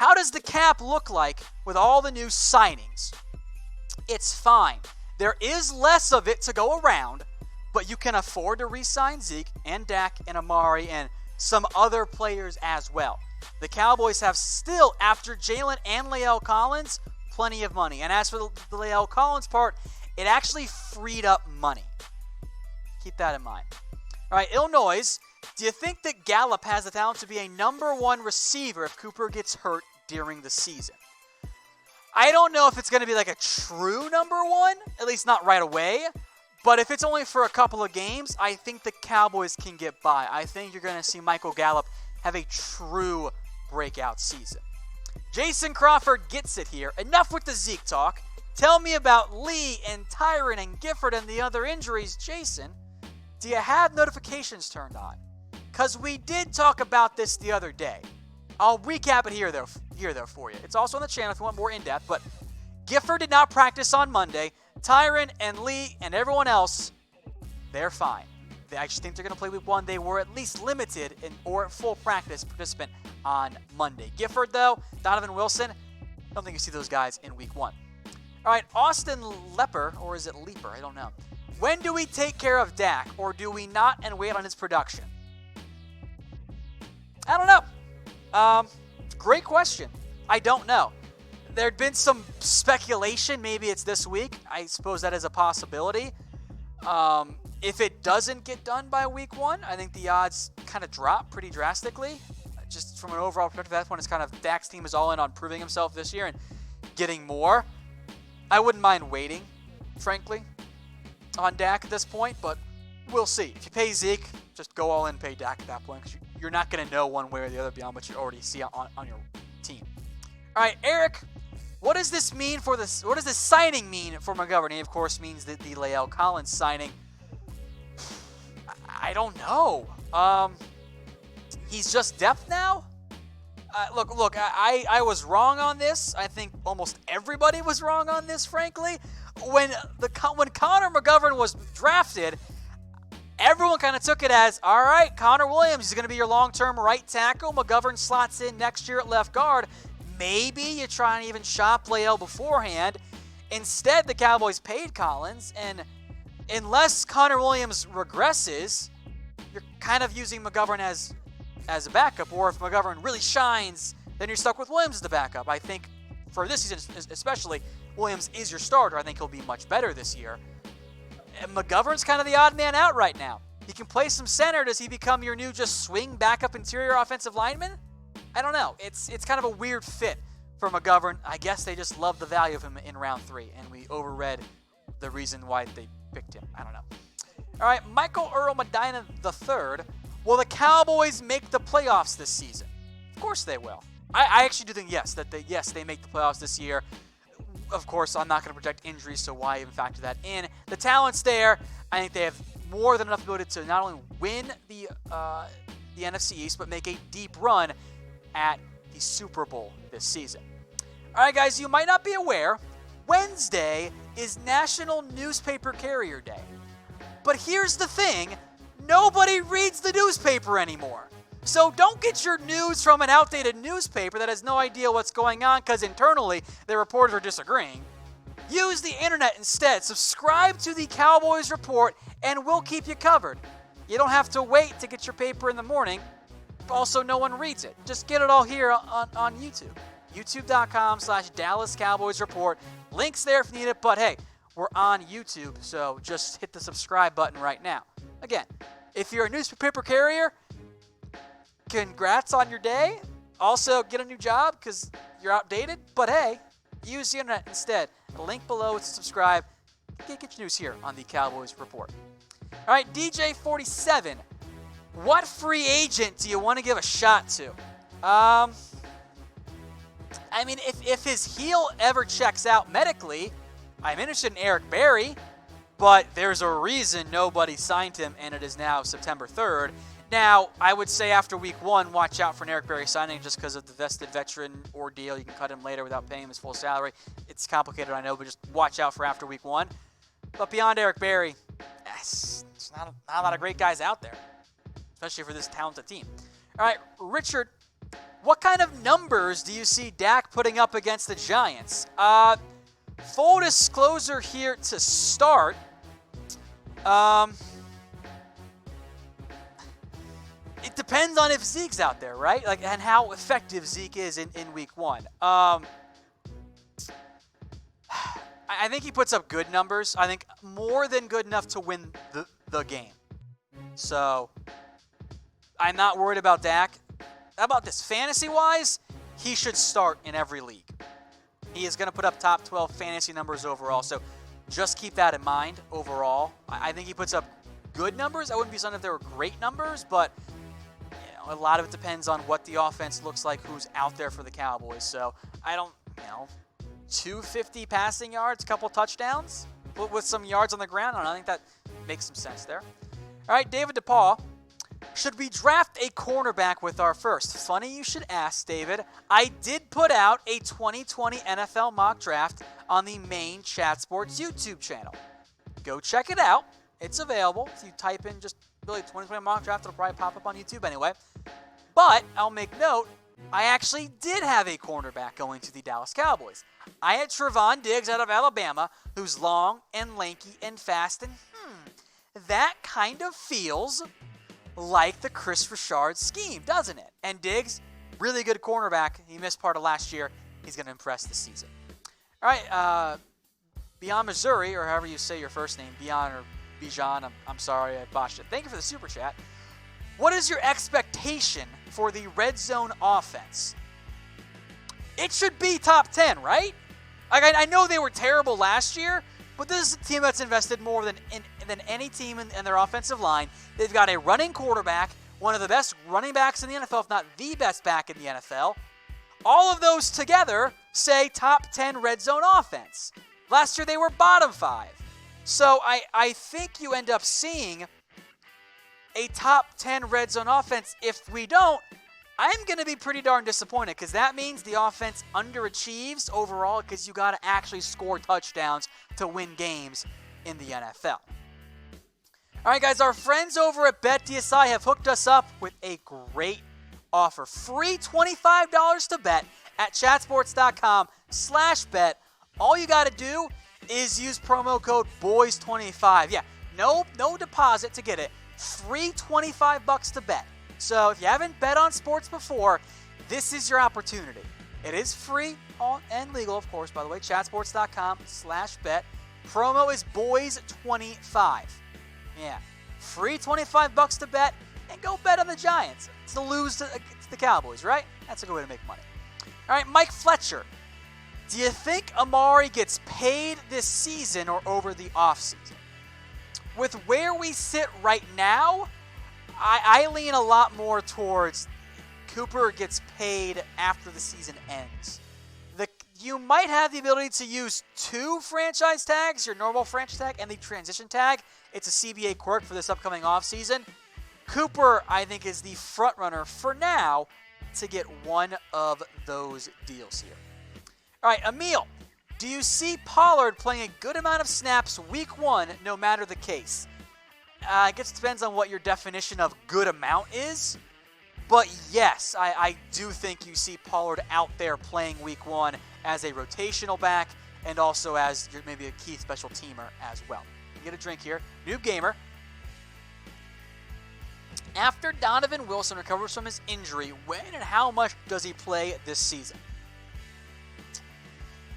How does the cap look like with all the new signings? It's fine. There is less of it to go around, but you can afford to re-sign Zeke and Dak and Amari and some other players as well. The Cowboys have still, after Jalen and Lael Collins, plenty of money. And as for the Lael Collins part, it actually freed up money. Keep that in mind. All right, Illinois, do you think that Gallup has the talent to be a number one receiver if Cooper gets hurt during the season? I don't know if it's going to be like a true number one, at least not right away. But if it's only for a couple of games, I think the Cowboys can get by. I think you're going to see Michael Gallup have a true breakout season. Jason Crawford gets it here. Enough with the Zeke talk. Tell me about Lee and Tyron and Gifford and the other injuries. Jason, do you have notifications turned on? Because we did talk about this the other day. I'll recap it here though for you. It's also on the channel if you want more in-depth, but Gifford did not practice on Monday. Tyron and Lee and everyone else, they're fine. I actually think they're going to play week 1. They were at least limited or full practice participant on Monday. Gifford, though, Donovan Wilson, I don't think you see those guys in week 1. All right, Austin Lepper, or is it Leaper? I don't know. When do we take care of Dak, or do we not and wait on his production? I don't know. Great question. I don't know. There'd been some speculation. Maybe it's this week. I suppose that is a possibility. If it doesn't get done by week 1, I think the odds kind of drop pretty drastically. Just from an overall perspective, that point, it's kind of Dak's team is all in on proving himself this year and getting more. I wouldn't mind waiting, frankly, on Dak at this point, but we'll see. If you pay Zeke, just go all in and pay Dak at that point because you're not going to know one way or the other beyond what you already see on your team. All right, Eric, what does this mean for this? What does this signing mean for McGovern? He, of course, means that the Lael Collins signing. I don't know. He's just depth now? Look, I was wrong on this. I think almost everybody was wrong on this, frankly. When Connor McGovern was drafted, everyone kind of took it as, all right, Connor Williams is going to be your long-term right tackle. McGovern slots in next year at left guard. Maybe you try and even shop Lael beforehand. Instead, the Cowboys paid Collins, and unless Connor Williams regresses, you're kind of using McGovern as a backup, or if McGovern really shines, then you're stuck with Williams as the backup. I think for this season especially, Williams is your starter. I think he'll be much better this year. And McGovern's kind of the odd man out right now. He can play some center. Does he become your new just swing backup interior offensive lineman? I don't know. It's kind of a weird fit for McGovern. I guess they just love the value of him in round 3, and we overread the reason why they picked him. I don't know. All right, Michael Earl Medina III. Will the Cowboys make the playoffs this season? Of course they will. I actually do think they make the playoffs this year. Of course, I'm not going to project injuries, so why even factor that in? The talent's there. I think they have more than enough ability to not only win the NFC East, but make a deep run at the Super Bowl this season. All right, guys, you might not be aware, Wednesday is National Newspaper Carrier Day. But here's the thing, nobody reads the newspaper anymore. So don't get your news from an outdated newspaper that has no idea what's going on because internally their reporters are disagreeing. Use the internet instead. Subscribe to the Cowboys Report and we'll keep you covered. You don't have to wait to get your paper in the morning. Also, no one reads it. Just get it all here on YouTube. YouTube.com/Dallas Cowboys Report. Links there if you need it, but hey, we're on YouTube, so just hit the subscribe button right now. Again, if you're a newspaper carrier, congrats on your day. Also, get a new job because you're outdated, but hey, use the internet instead. The link below is to subscribe. Get your news here on the Cowboys Report. All right, DJ47. What free agent do you want to give a shot to? I mean, if his heel ever checks out medically, I'm interested in Eric Berry, but there's a reason nobody signed him, and it is now September 3rd. Now, I would say after week 1, watch out for an Eric Berry signing just because of the vested veteran ordeal. You can cut him later without paying him his full salary. It's complicated, I know, but just watch out for after week 1. But beyond Eric Berry, there's not a lot of great guys out there, especially for this talented team. All right, Richard What kind of numbers do you see Dak putting up against the Giants? Full disclosure here to start. It depends on if Zeke's out there, right? And how effective Zeke is in week 1. I think he puts up good numbers. I think more than good enough to win the game. So, I'm not worried about Dak. How about this? Fantasy-wise, he should start in every league. He is going to put up top 12 fantasy numbers overall, so just keep that in mind overall. I think he puts up good numbers. I wouldn't be stunned if they were great numbers, but a lot of it depends on what the offense looks like, who's out there for the Cowboys. So, I don't, 250 passing yards, couple touchdowns with some yards on the ground. I think that makes some sense there. All right, David DePaul. Should we draft a cornerback with our first? Funny you should ask, David. I did put out a 2020 NFL mock draft on the main Chat Sports YouTube channel. Go check it out. It's available. If you type in just really 2020 mock draft, it'll probably pop up on YouTube anyway. But I'll make note, I actually did have a cornerback going to the Dallas Cowboys. I had Trevon Diggs out of Alabama, who's long and lanky and fast, and that kind of feels like the Chris Richard scheme, doesn't it? And Diggs, really good cornerback. He missed part of last year. He's going to impress this season. All right, Beyond Missouri, or however you say your first name, Beyond or Bijan, I'm sorry, I botched it. Thank you for the super chat. What is your expectation for the red zone offense? It should be top 10, right? I know they were terrible last year, but this is a team that's invested more than any team in their offensive line. They've got a running quarterback, one of the best running backs in the NFL, if not the best back in the NFL. All of those together say top 10 red zone offense. Last year they were bottom 5. So I think you end up seeing a top 10 red zone offense. If we don't, I'm going to be pretty darn disappointed, because that means the offense underachieves overall, because you got to actually score touchdowns to win games in the NFL. All right, guys, our friends over at BetTSI have hooked us up with a great offer. Free $25 to bet at chatsports.com/bet. All you got to do is use promo code BOYS25. Yeah, no deposit to get it. Free $25 to bet. So if you haven't bet on sports before, this is your opportunity. It is free and legal, of course, by the way. Chatsports.com/bet. Promo is BOYS25. Yeah, free $25 to bet, and go bet on the Giants to lose to the Cowboys, right? That's a good way to make money. All right, Mike Fletcher. Do you think Amari gets paid this season or over the offseason? With where we sit right now, I lean a lot more towards Cooper gets paid after the season ends. You might have the ability to use 2 franchise tags, your normal franchise tag and the transition tag. It's a CBA quirk for this upcoming offseason. Cooper, I think, is the front runner for now to get one of those deals here. All right, Emil, do you see Pollard playing a good amount of snaps week 1, no matter the case? I guess it depends on what your definition of good amount is. But yes, I do think you see Pollard out there playing week 1 as a rotational back and also as maybe a key special teamer as well. You get a drink here. Noob Gamer. After Donovan Wilson recovers from his injury, when and how much does he play this season?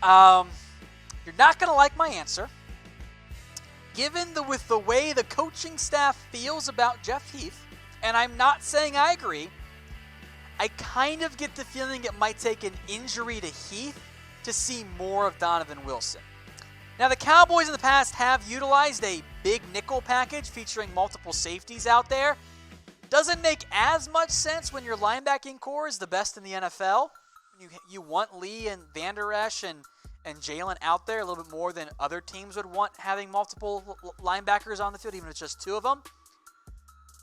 You're not going to like my answer. Given with the way the coaching staff feels about Jeff Heath, and I'm not saying I agree, I kind of get the feeling it might take an injury to Heath to see more of Donovan Wilson. Now, the Cowboys in the past have utilized a big nickel package featuring multiple safeties out there. Doesn't make as much sense when your linebacking core is the best in the NFL. You want Lee and Van Der Esch and Jalen out there a little bit more than other teams would want, having multiple linebackers on the field, even if it's just 2 of them.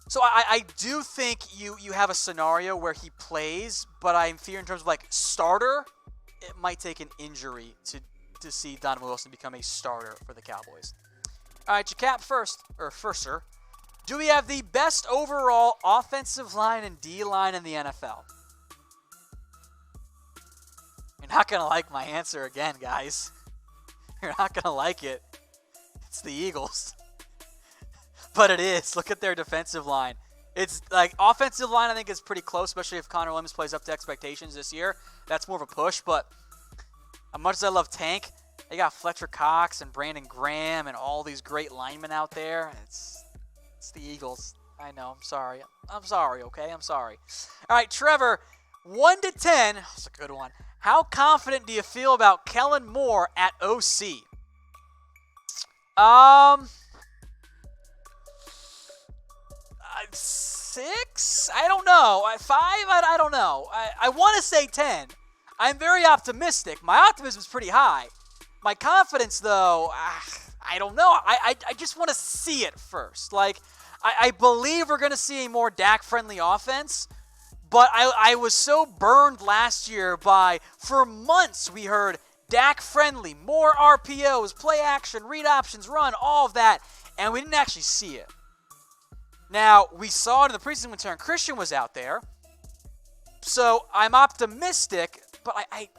So I do think you have a scenario where he plays, but I'm fearing in terms of starter, it might take an injury to see Donovan Wilson become a starter for the Cowboys. All right, Jacap first, do we have the best overall offensive line and D-line in the NFL? You're not going to like my answer again, guys. You're not going to like it. It's the Eagles. But it is. Look at their defensive line. It's like offensive line, I think, is pretty close, especially if Connor Williams plays up to expectations this year. That's more of a push. But as much as I love Tank, they got Fletcher Cox and Brandon Graham and all these great linemen out there. It's the Eagles. I know. I'm sorry. I'm sorry, okay? I'm sorry. All right, Trevor, 1 to 10. That's a good one. How confident do you feel about Kellen Moore at OC? 6? I don't know. 5? I don't know. I want to say 10. I'm very optimistic. My optimism is pretty high. My confidence, though, I don't know. I just want to see it first. Like, I believe we're going to see a more Dak-friendly offense, but I was so burned last year by, for months we heard Dak-friendly, more RPOs, play action, read options, run, all of that, and we didn't actually see it. Now, we saw it in the preseason when Terran Christian was out there, so I'm optimistic, but I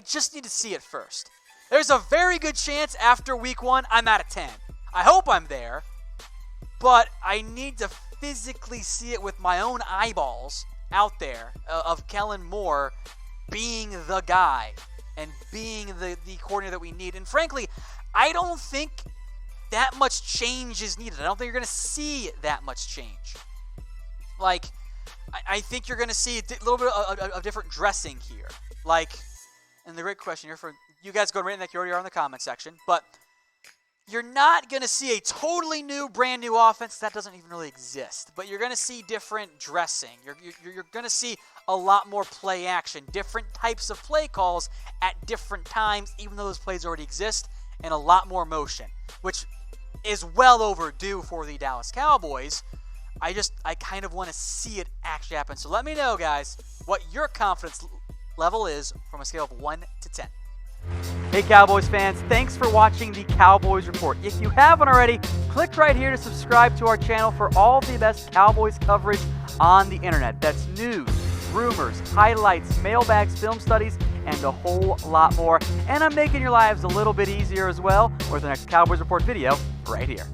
just need to see it first. There's a very good chance after week 1 I'm at a 10. I hope I'm there, but I need to physically see it with my own eyeballs out there of Kellen Moore being the guy and being the coordinator that we need. And frankly, I don't think that much change is needed. I don't think you're going to see that much change. Like, I think you're going to see a little bit of different dressing here. Like, and the great question here for you guys, go and rate in that you already are in the comment section, but you're not going to see a totally new, brand new offense. That doesn't even really exist. But you're going to see different dressing. You're going to see a lot more play action, different types of play calls at different times, even though those plays already exist, and a lot more motion, which is well overdue for the Dallas Cowboys. I kind of want to see it actually happen. So let me know, guys, what your confidence level is from a scale of 1 to 10. Hey Cowboys fans, thanks for watching the Cowboys Report. If you haven't already, click right here to subscribe to our channel for all the best Cowboys coverage on the internet. That's news, rumors, highlights, mailbags, film studies, and a whole lot more. And I'm making your lives a little bit easier as well with the next Cowboys Report video right here.